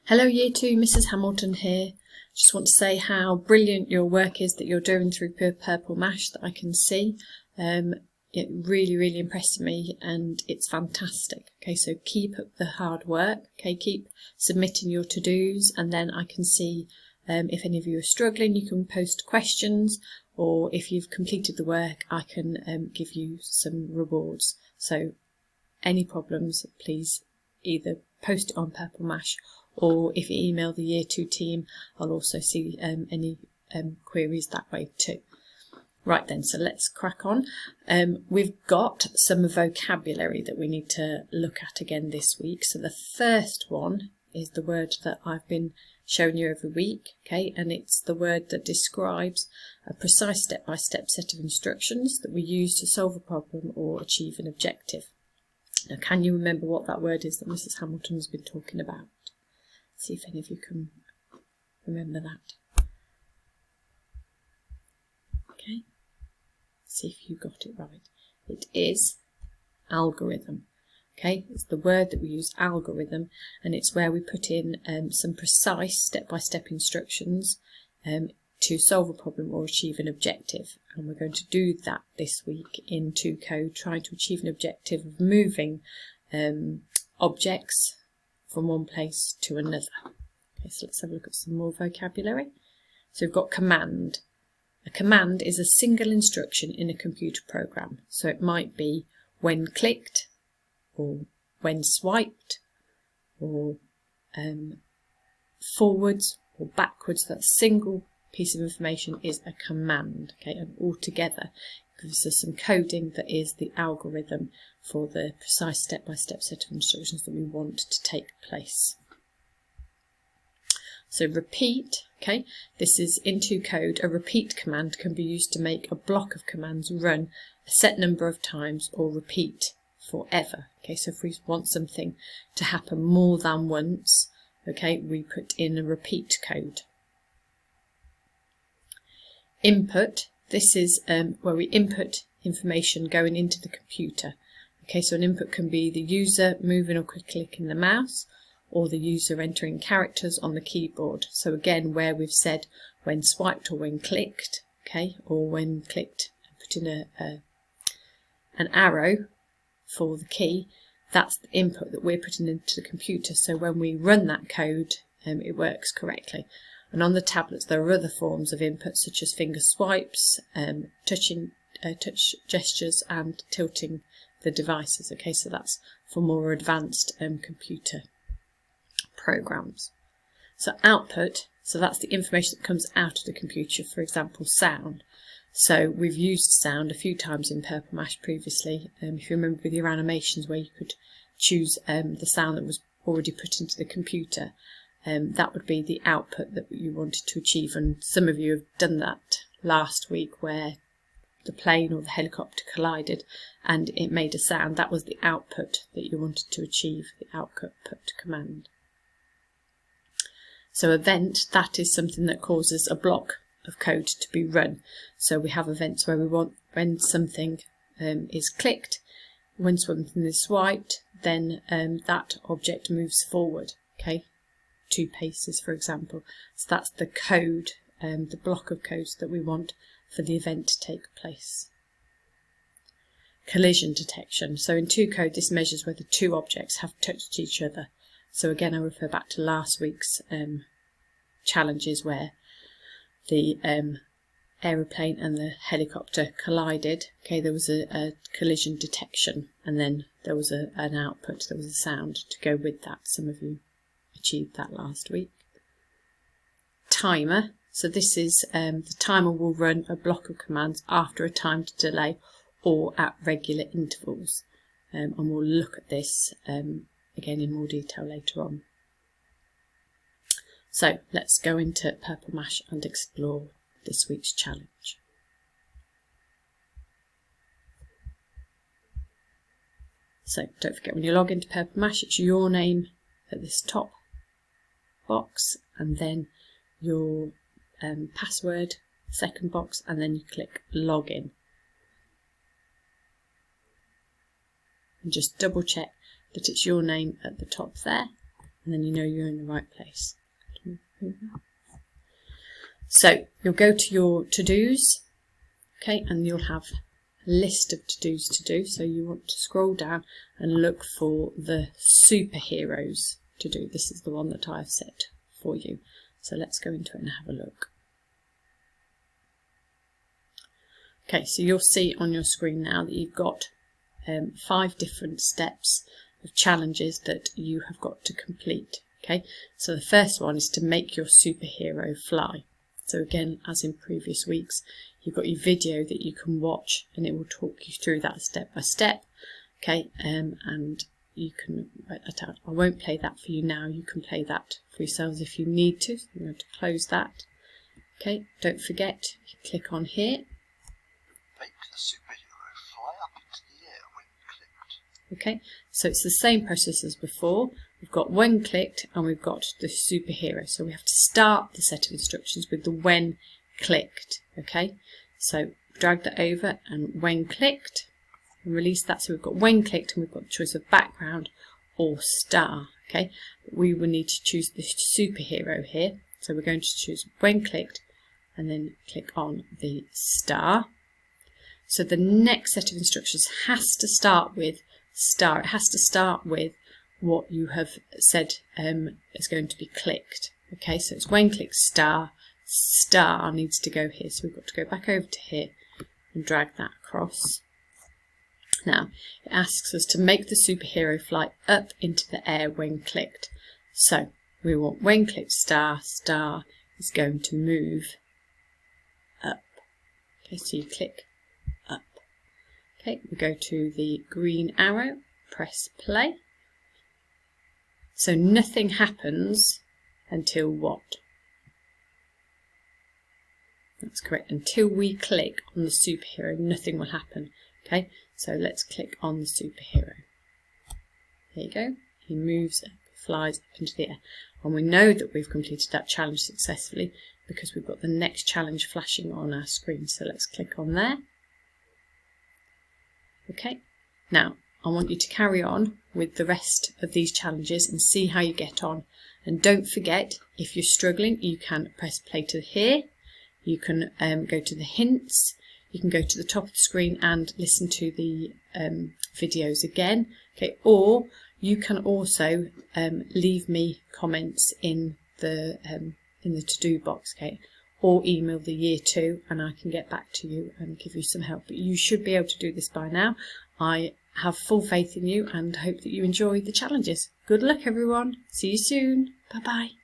Hello Year 2, Mrs Hamilton here. Just want to say how brilliant your work is that you're doing through Purple Mash that I can see. It really impressed me and it's fantastic. Okay, so keep up the hard work. Okay, keep submitting your to-dos, and then I can see if any of you are struggling, you can post questions, or if you've completed the work, I can give you some rewards. So any problems, please either post it on Purple Mash, or if you email the Year 2 team, I'll also see any queries that way too. Right then, so let's crack on. We've got some vocabulary that we need to look at again this week. So the first one is the word that I've been showing you every week, okay, and it's the word that describes a precise step-by-step set of instructions that we use to solve a problem or achieve an objective. Now, can you remember what that word is that Mrs Hamilton has been talking about? See if any of you can remember that. Okay, see if you got it right. It is algorithm. Okay, it's the word that we use, algorithm, and it's where we put in some precise step-by-step instructions to solve a problem or achieve an objective. And we're going to do that this week in 2 Code, trying to achieve an objective of moving objects from one place to another. Okay, so let's have a look at some more vocabulary. So we've got command. A command is a single instruction in a computer program. So it might be when clicked, or when swiped, or forwards or backwards. That single piece of information is a command, okay, and altogether gives us some coding that is the algorithm for the precise step-by-step set of instructions that we want to take place. So repeat, okay, this is in 2 Code. A repeat command can be used to make a block of commands run a set number of times or repeat forever. Okay, so if we want something to happen more than once, okay, we put in a repeat code. Input, this is where we input information going into the computer. Okay, so an input can be the user moving or clicking the mouse, or the user entering characters on the keyboard. So again, where we've said when swiped or when clicked, okay, or when clicked, put in an arrow for the key, that's the input that we're putting into the computer. So when we run that code, it works correctly. And on the tablets, there are other forms of input, such as finger swipes, touch gestures, and tilting the devices. Okay, so that's for more advanced computer programs. So output, so that's the information that comes out of the computer, for example, sound. So we've used sound a few times in Purple Mash previously. If you remember with your animations where you could choose the sound that was already put into the computer, that would be the output that you wanted to achieve. And some of you have done that last week where the plane or the helicopter collided and it made a sound. That was the output that you wanted to achieve, the output command. So event, that is something that causes a block of code to be run. So we have events where we want when something is clicked, when something is swiped, then that object moves forward, okay, 2 paces, for example. So that's the code, the block of code that we want for the event to take place. Collision detection. So in 2 Code, this measures whether 2 objects have touched each other. So again, I refer back to last week's challenges where the aeroplane and the helicopter collided. Okay, there was a collision detection, and then there was an output, there was a sound to go with that. Some of you achieved that last week. Timer, so this is the timer will run a block of commands after a timed delay or at regular intervals, and we'll look at this again in more detail later on. So let's go into Purple Mash and explore this week's challenge. So don't forget, when you log into Purple Mash, it's your name at this top box, and then your password, second box, and then you click login. And just double check that it's your name at the top there, and then you know you're in the right place. So you'll go to your to-dos, okay, and you'll have a list of to-dos to do. So you want to scroll down and look for the superheroes to do. This is the one that I've set for you. So let's go into it and have a look. Okay, so you'll see on your screen now that you've got 5 different steps of challenges that you have got to complete. Okay, so the first one is to make your superhero fly. So again, as in previous weeks, you've got your video that you can watch and it will talk you through that step by step. Okay, and you can write that out. I won't play that for you now. You can play that for yourselves if you need to. So I'm going to close that. Okay, don't forget, you click on here. Make the superhero fly up into the air when clicked. Okay, so it's the same process as before. We've got when clicked and we've got the superhero. So we have to start the set of instructions with the when clicked. Okay, so drag that over and when clicked and release that. So we've got when clicked and we've got the choice of background or star. Okay, we will need to choose the superhero here. So we're going to choose when clicked and then click on the star. So the next set of instructions has to start with star. It has to start with what you have said is going to be clicked. Okay, so it's when clicked star, star needs to go here. So we've got to go back over to here and drag that across. Now, it asks us to make the superhero fly up into the air when clicked. So we want when clicked star, star is going to move up. Okay, so you click up. Okay, we go to the green arrow, press play. So nothing happens until what? That's correct. Until we click on the superhero, nothing will happen. Okay, so let's click on the superhero. There you go. He moves up, flies up into the air. And we know that we've completed that challenge successfully because we've got the next challenge flashing on our screen. So let's click on there. Okay, now I want you to carry on with the rest of these challenges and see how you get on. And don't forget, if you're struggling, you can press play to here. You can go to the hints. You can go to the top of the screen and listen to the videos again. Okay, or you can also leave me comments in the to-do box. Okay, or email the year 2 and I can get back to you and give you some help. But you should be able to do this by now. I have full faith in you and hope that you enjoy the challenges. Good luck everyone. See you soon. Bye bye.